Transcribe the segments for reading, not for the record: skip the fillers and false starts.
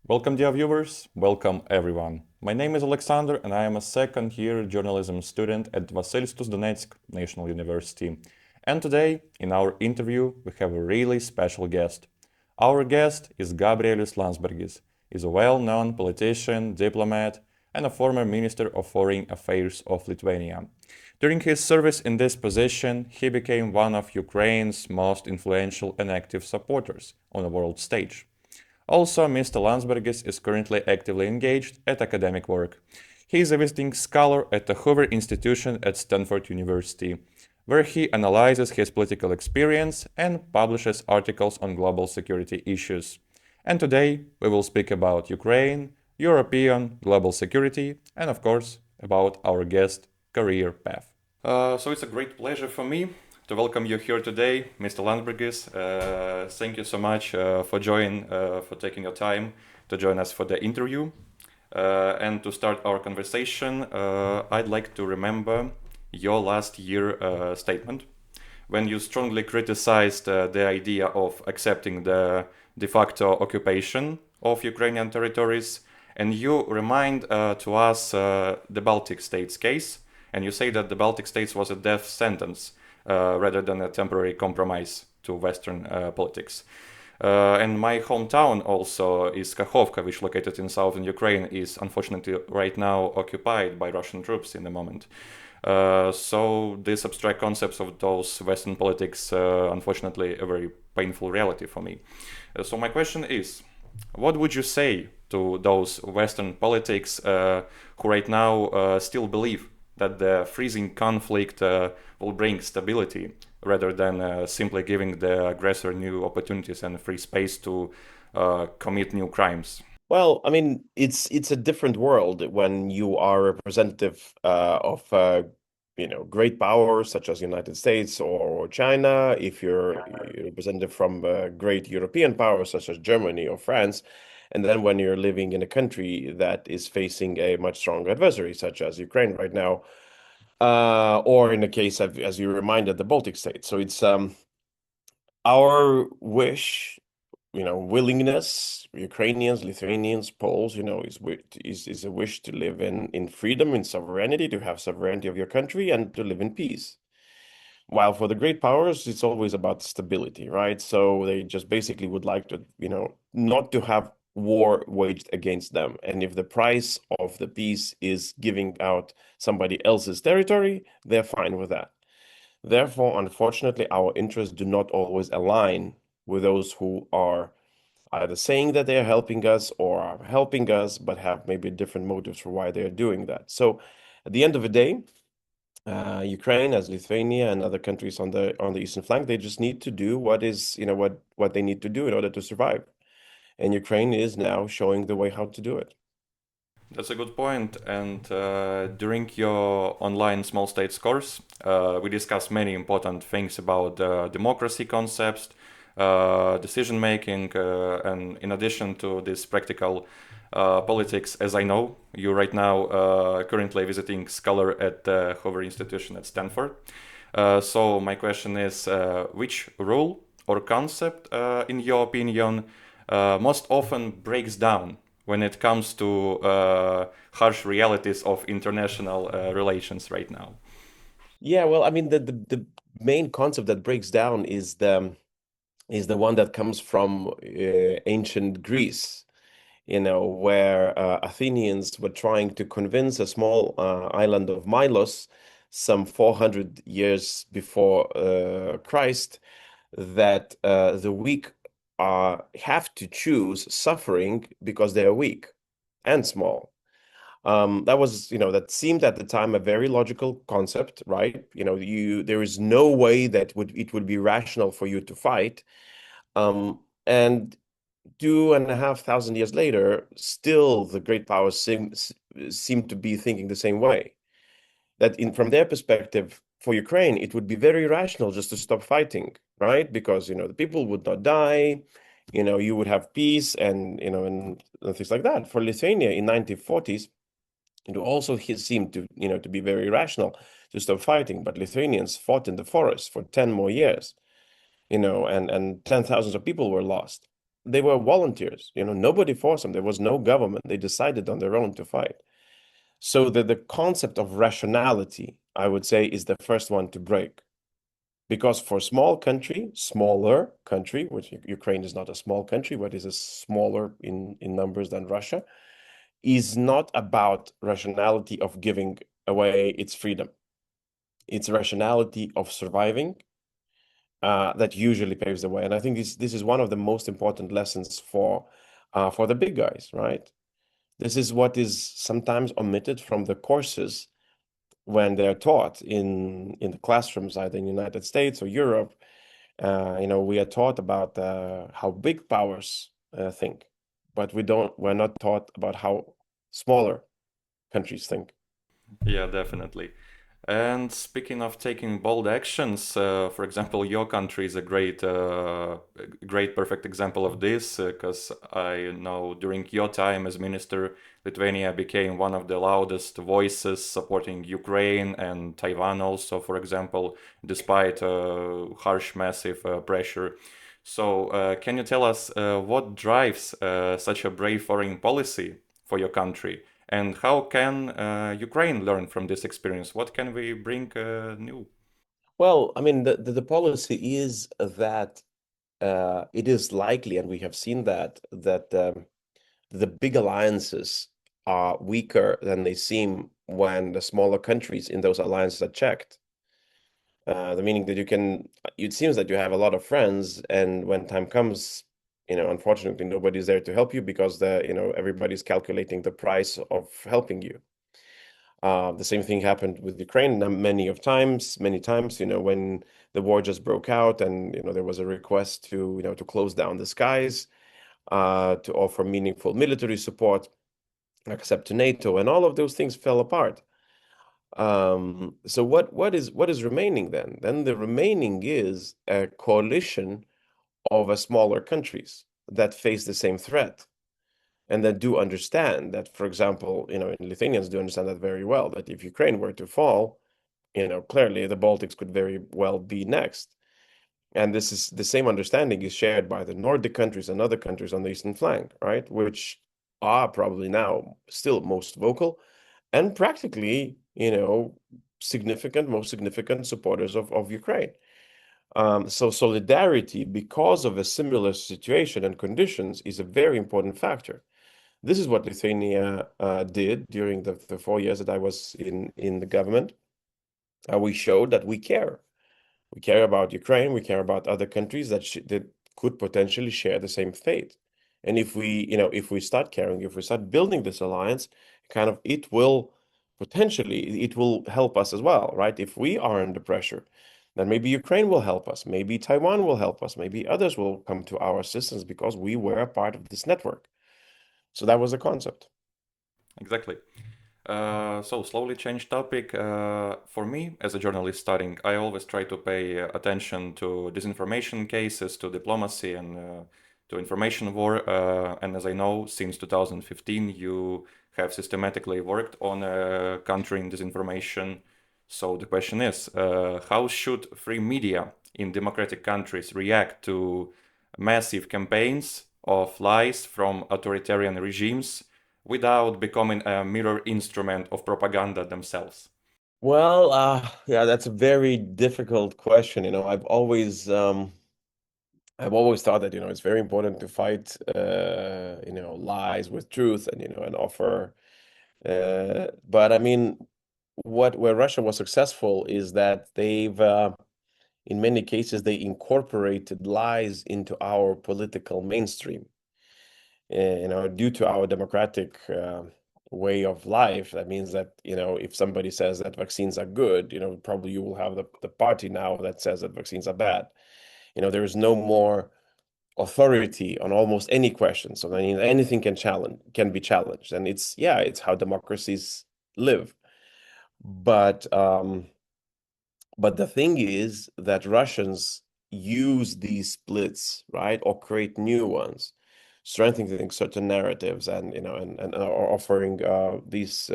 Welcome, dear viewers. Welcome, everyone. My name is Oleksandr, and I am a second-year journalism student at Vasylstus Donetsk National University. And today, in our interview, we have a really special guest. Our guest is Gabrielius Landsbergis. He's a well-known politician, diplomat, and a former Minister of Foreign Affairs of Lithuania. During his service in this position, he became one of Ukraine's most influential and active supporters on the world stage. Also, Mr. Landsbergis is currently actively engaged at academic work. He is a visiting scholar at the Hoover Institution at Stanford University, where he analyzes his political experience and publishes articles on global security issues. And today, we will speak about Ukraine, European global security, and of course, about our guest career path. So it's a great pleasure for me to welcome you here today, Mr. Landsbergis. Thank you so much for taking your time to join us for the interview. And to start our conversation, I'd like to remember your last year statement when you strongly criticized the idea of accepting the de facto occupation of Ukrainian territories, and you remind to us the Baltic States case, and you say that the Baltic States was a death sentence rather than a temporary compromise to Western politics. And my hometown also is Kakhovka, which located in southern Ukraine, is unfortunately right now occupied by Russian troops in the moment. So these abstract concepts of those Western politics, unfortunately, a very painful reality for me. So my question is, what would you say to those Western politics who right now still believe that the freezing conflict will bring stability rather than simply giving the aggressor new opportunities and free space to commit new crimes? Well, I mean, it's a different world when you are representative of great powers such as United States or China. If you're a representative from great European powers such as Germany or France, and then when you're living in a country that is facing a much stronger adversary such as Ukraine right now, or in the case of, as you reminded, the Baltic States. So it's our wish, willingness, Ukrainians, Lithuanians, Poles, is a wish to live in freedom, in sovereignty, to have sovereignty of your country and to live in peace. While for the great powers, it's always about stability, right? So they just basically would like to, not to have war waged against them. And if the price of the peace is giving out somebody else's territory, they're fine with that. Therefore, unfortunately, our interests do not always align with those who are either saying that they are helping us or are helping us, but have maybe different motives for why they are doing that. So at the end of the day, Ukraine, as Lithuania and other countries on the eastern flank, they just need to do what they need to do in order to survive. And Ukraine is now showing the way how to do it. That's a good point. And during your online small states course, we discussed many important things about democracy concepts, decision making, and in addition to this practical politics, as I know, you right now currently visiting scholar at the Hoover Institution at Stanford. So my question is, which rule or concept, in your opinion, most often breaks down when it comes to harsh realities of international relations right now? Yeah, well, I mean, the main concept that breaks down is the one that comes from ancient Greece, where Athenians were trying to convince a small island of Milos some 400 years before Christ that the weak have to choose suffering because they are weak and small. That seemed at the time a very logical concept, right? There is no way that it would be rational for you to fight. And 2,500 years later, still the great powers seem to be thinking the same way. That from their perspective, for Ukraine, it would be very rational just to stop fighting, right? Because the people would not die, you would have peace and things like that. For Lithuania in 1940s, it also seemed to be very rational to stop fighting, but Lithuanians fought in the forest for 10 more years, and 10,000 of people were lost. they were volunteers. Nobody forced them. There was no government. They decided on their own to fight. So the concept of rationality, I would say, is the first one to break. Because for smaller country, which Ukraine is not a small country, but is a smaller in numbers than Russia, is not about rationality of giving away its freedom. It's rationality of surviving that usually paves the way. And I think this is one of the most important lessons for the big guys, right? This is what is sometimes omitted from the courses when they're taught in the classrooms, either in the United States or Europe. We are taught about how big powers think, but we're not taught about how smaller countries think. Yeah, definitely. And speaking of taking bold actions, for example, your country is a great, perfect example of this, because I know during your time as minister, Lithuania became one of the loudest voices supporting Ukraine and Taiwan also, for example, despite harsh, massive pressure. So, can you tell us what drives such a brave foreign policy for your country? And how can Ukraine learn from this experience? What can we bring new? Well, I mean, the policy is that it is likely, and we have seen that the big alliances are weaker than they seem when the smaller countries in those alliances are checked. The meaning that it seems that you have a lot of friends, and when time comes, unfortunately, nobody's there to help you because everybody's calculating the price of helping you. The same thing happened with Ukraine many times, when the war just broke out and, there was a request to close down the skies, to offer meaningful military support, except to NATO, and all of those things fell apart. So what is remaining then? Then the remaining is a coalition of smaller countries that face the same threat and that do understand that, for example, and Lithuanians do understand that very well, that if Ukraine were to fall, clearly the Baltics could very well be next. And this is the same understanding is shared by the Nordic countries and other countries on the eastern flank, right? Which are probably now still most vocal and practically, most significant supporters of Ukraine. So solidarity, because of a similar situation and conditions, is a very important factor. This is what Lithuania did during the 4 years that I was in the government. We showed that we care. We care about Ukraine. We care about other countries that could potentially share the same fate. And if we start caring, if we start building this alliance, it will help us as well, right? If we are under pressure, then maybe Ukraine will help us. Maybe Taiwan will help us. Maybe others will come to our assistance because we were a part of this network. So that was the concept. Exactly. So slowly change topic. For me, as a journalist studying, I always try to pay attention to disinformation cases, to diplomacy, and to information war. And as I know, since 2015, you have systematically worked on countering disinformation. So the question is, how should free media in democratic countries react to massive campaigns of lies from authoritarian regimes without becoming a mirror instrument of propaganda themselves? Well, yeah, that's a very difficult question. I've always thought that, it's very important to fight, lies with truth and offer. But I mean, where Russia was successful is that in many cases, they incorporated lies into our political mainstream. Due to our democratic way of life, that means that, if somebody says that vaccines are good, probably you will have the party now that says that vaccines are bad. There is no more authority on almost any question. So I mean, anything can be challenged, and it's how democracies live. But the thing is that Russians use these splits, right, or create new ones, strengthening certain narratives and are offering these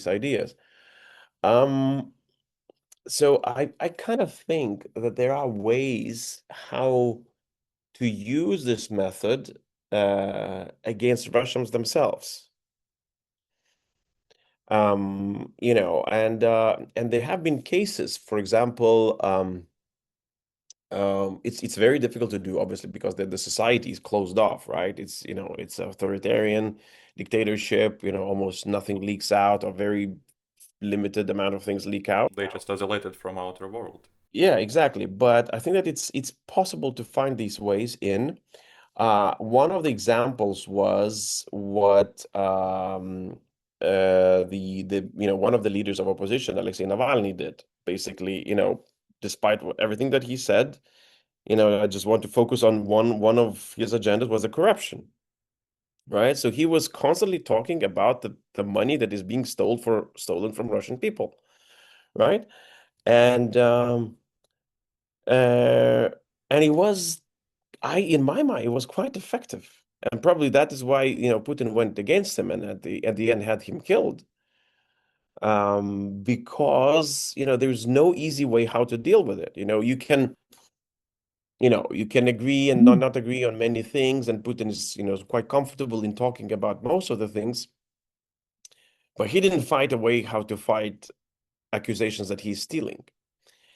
ideas. Um, so I kind of think that there are ways how to use this method against Russians themselves. And there have been cases, for example, it's very difficult to do, obviously, because the society is closed off, right? It's authoritarian dictatorship, almost nothing leaks out, or very limited amount of things leak out. They just isolated from outer world. Yeah, exactly. But I think that it's possible to find these ways in. One of the examples was what the one of the leaders of opposition, Alexei Navalny, did. Basically, despite everything that he said, I just want to focus on one of his agendas was the corruption, right? So he was constantly talking about the money that is being stolen from Russian people, right? And uh, and it was in my mind, it was quite effective. And probably that is why, Putin went against him and at the end had him killed. Because, there's no easy way how to deal with it. You can agree and not agree on many things, and Putin is quite comfortable in talking about most of the things, but he didn't find a way how to fight accusations that he's stealing.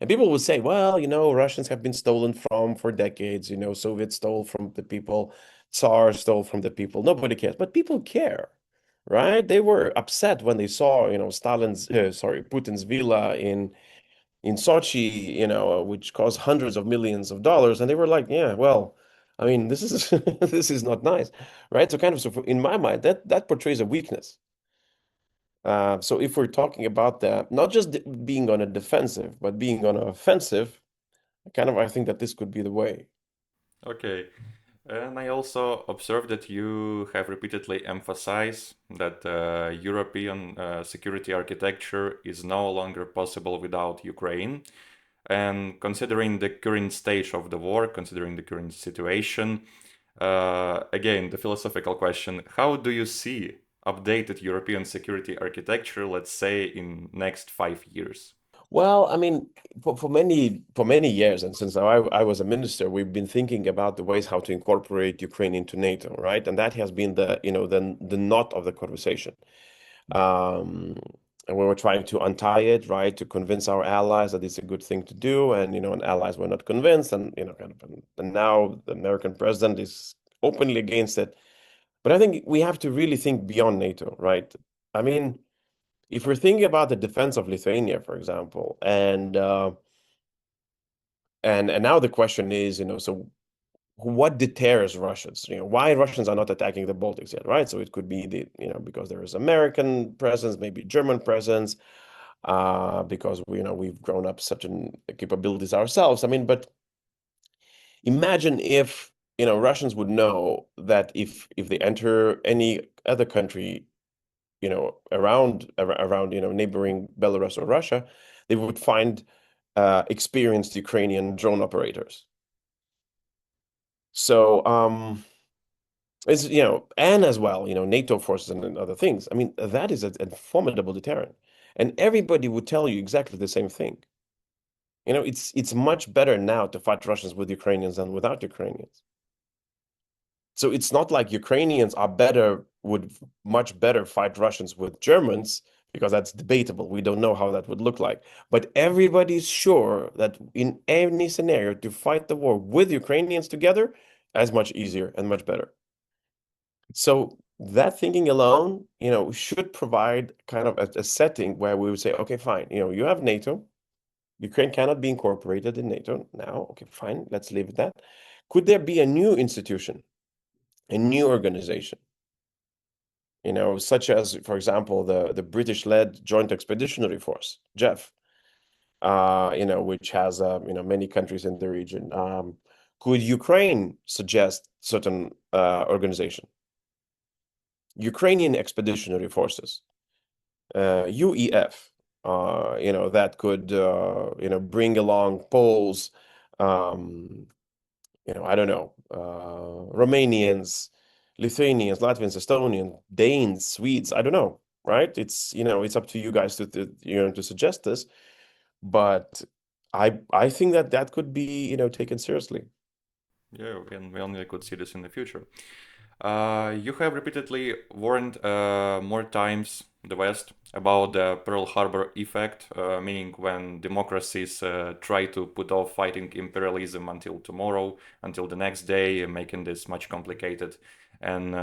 And people will say, well, Russians have been stolen from for decades. Soviets stole from the people, Tsar stole from the people. Nobody cares, but people care, right? They were upset when they saw, Putin's villa in Sochi, which cost hundreds of millions of dollars, and they were like, yeah, well, I mean, this is this is not nice, right? So in my mind, that portrays a weakness. So if we're talking about that, not just being on a defensive, but being on an offensive, I think that this could be the way. Okay. And I also observed that you have repeatedly emphasized that European security architecture is no longer possible without Ukraine. And considering the current stage of the war, considering the current situation, again, the philosophical question, how do you see updated European security architecture, let's say, in next 5 years? Well, I mean, for many years, and since I was a minister, we've been thinking about the ways how to incorporate Ukraine into NATO, right? And that has been the knot of the conversation. Um, and we were trying to untie it, right, to convince our allies that it's a good thing to do, and allies were not convinced, and now the American president is openly against it. But I think we have to really think beyond NATO, right? I mean, if we're thinking about the defense of Lithuania, for example, and now the question is, so what deters Russians? Why Russians are not attacking the Baltics yet, right? So it could be because there is American presence, maybe German presence, because we've grown up such an capabilities ourselves. I mean, but imagine if Russians would know that if they enter any other country, around neighboring Belarus or Russia, they would find experienced Ukrainian drone operators. So it's and as well, NATO forces and other things. I mean, that is a formidable deterrent, and everybody would tell you exactly the same thing. It's much better now to fight Russians with Ukrainians than without Ukrainians. So it's not like Ukrainians would much better fight Russians with Germans, because that's debatable. We don't know how that would look like. But everybody's sure that in any scenario, to fight the war with Ukrainians together is much easier and much better. So that thinking alone, should provide kind of a setting where we would say, okay, fine, you have NATO. Ukraine cannot be incorporated in NATO now. Okay, fine, let's leave it that. Could there be a new institution, a new organization, such as, for example, the British-led Joint Expeditionary Force, JEF, which has many countries in the region. Could Ukraine suggest certain organization? Ukrainian Expeditionary Forces, UEF, that could bring along Poles, I don't know, Romanians, Lithuanians, Latvians, Estonians, Danes, Swedes, I don't know, right? It's up to you guys to suggest this, but I think that could be taken seriously. Yeah, we only could see this in the future. You have repeatedly warned more times the West about the Pearl Harbor effect, meaning when democracies try to put off fighting imperialism until tomorrow, until the next day, making this much complicated. And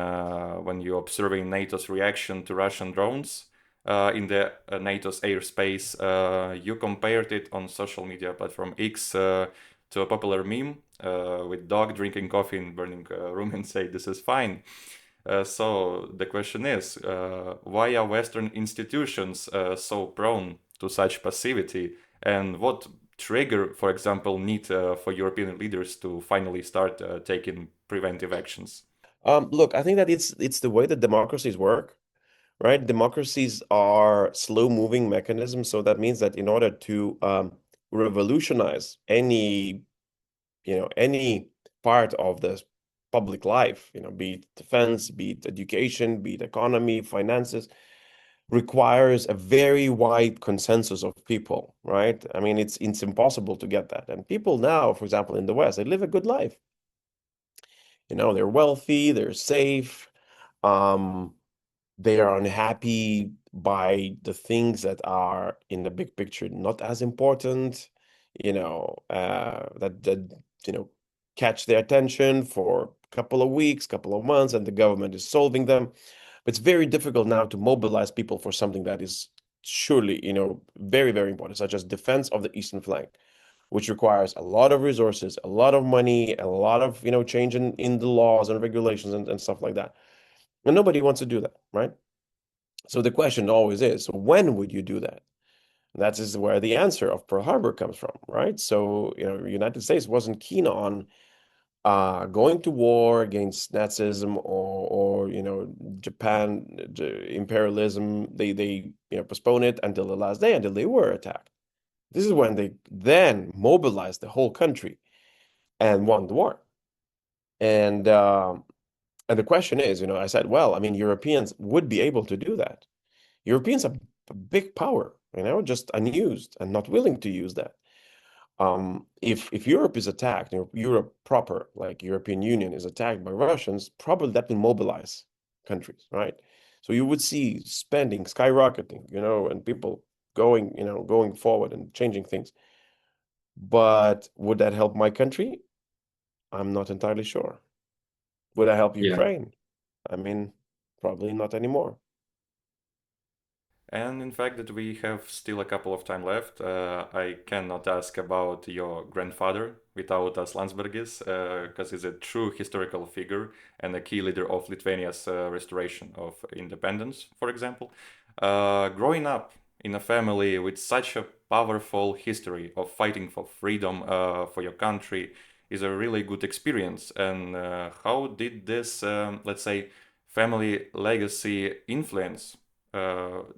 when you're observing NATO's reaction to Russian drones in the NATO's airspace, you compared it on social media platform X to a popular meme with dog drinking coffee in burning room and say this is fine. So the question is, why are Western institutions so prone to such passivity, and what trigger, for example, need for European leaders to finally start taking preventive actions? Look, I think that it's the way that democracies work, right? Democracies are slow-moving mechanisms, so that means that in order to revolutionize any part of the public life, be it defense, be it education, be it economy, finances, requires a very wide consensus of people, right? I mean, it's impossible to get that. And people now, for example, in the West, they live a good life. They're wealthy, they're safe, um, they are unhappy by the things that are in the big picture not as important, that catch their attention for a couple of weeks, couple of months, and the government is solving them. But it's very difficult now to mobilize people for something that is surely, very, very important, such as defense of the eastern flank, which requires a lot of resources, a lot of money, a lot of, change in the laws and regulations and stuff like that. And nobody wants to do that, right? So the question always is, so when would you do that? That is where the answer of Pearl Harbor comes from, right? So, the United States wasn't keen on going to war against Nazism or Japan imperialism. They postponed it until the last day, until they were attacked. This is when they then mobilized the whole country and won the war. And the question is, I said, well, I mean, Europeans would be able to do that. Europeans are a big power, just unused and not willing to use that. If Europe is attacked, Europe proper, like European Union, is attacked by Russians, probably that will mobilize countries, right? So you would see spending skyrocketing, and people going forward and changing things. But would that help my country? I'm not entirely sure. Would that help Yeah. Ukraine? I mean, probably not anymore. And in fact, that we have still a couple of time left, I cannot ask about your grandfather without us Landsbergis, because he's a true historical figure and a key leader of Lithuania's restoration of independence, for example. Growing up in a family with such a powerful history of fighting for freedom for your country is a really good experience. And how did this, let's say, family legacy influence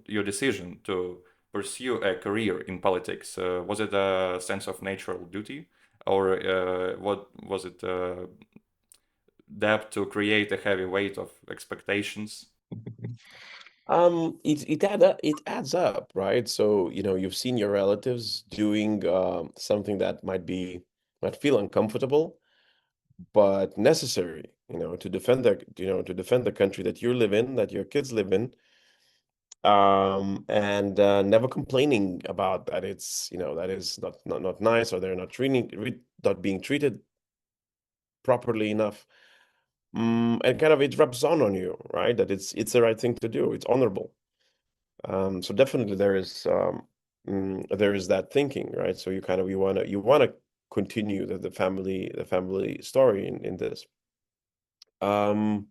your decision to pursue a career in politics? Was it a sense of natural duty, or what was it? Debt to create a heavy weight of expectations? It adds up, right? So, you've seen your relatives doing something that might feel uncomfortable, but necessary, to defend the country that you live in, that your kids live in, and never complaining about that. That is not nice, or they're not being treated properly enough. And kind of it rubs on you, right? That it's the right thing to do. It's honorable. So definitely there is that thinking, right? So you wanna continue the family story in this. Um,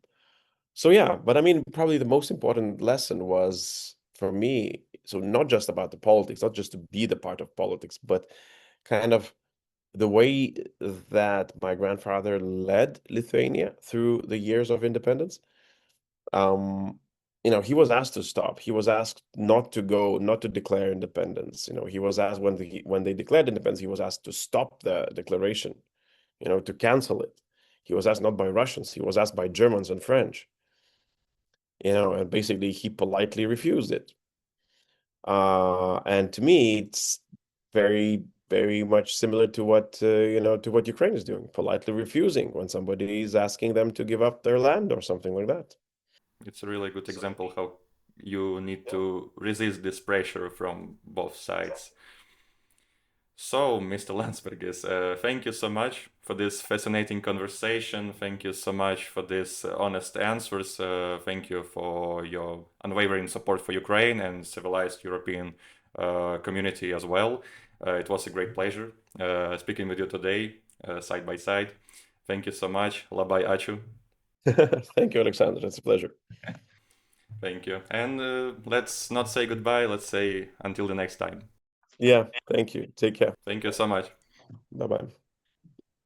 so yeah, but I mean, probably the most important lesson was for me, so not just about the politics, not just to be the part of politics, but kind of the way that my grandfather led Lithuania through the years of independence. um he was asked to stop. He was asked not to declare independence. He was asked when they declared independence, he was asked to stop the declaration, to cancel it. He was asked not by Russians, he was asked by Germans and French, and basically he politely refused it. And to me, it's very very much similar to what to what Ukraine is doing, politely refusing when somebody is asking them to give up their land or something like that. It's a really good example how you need to resist this pressure from both sides. So, Mr. Landsbergis, thank you so much for this fascinating conversation. Thank you so much for these honest answers. Thank you for your unwavering support for Ukraine and civilized European community as well. It was a great pleasure speaking with you today, side by side. Thank you so much. Labai ačiū. Thank you, Alexander. It's a pleasure. Thank you. And let's not say goodbye. Let's say until the next time. Yeah, thank you. Take care. Thank you so much. Bye-bye.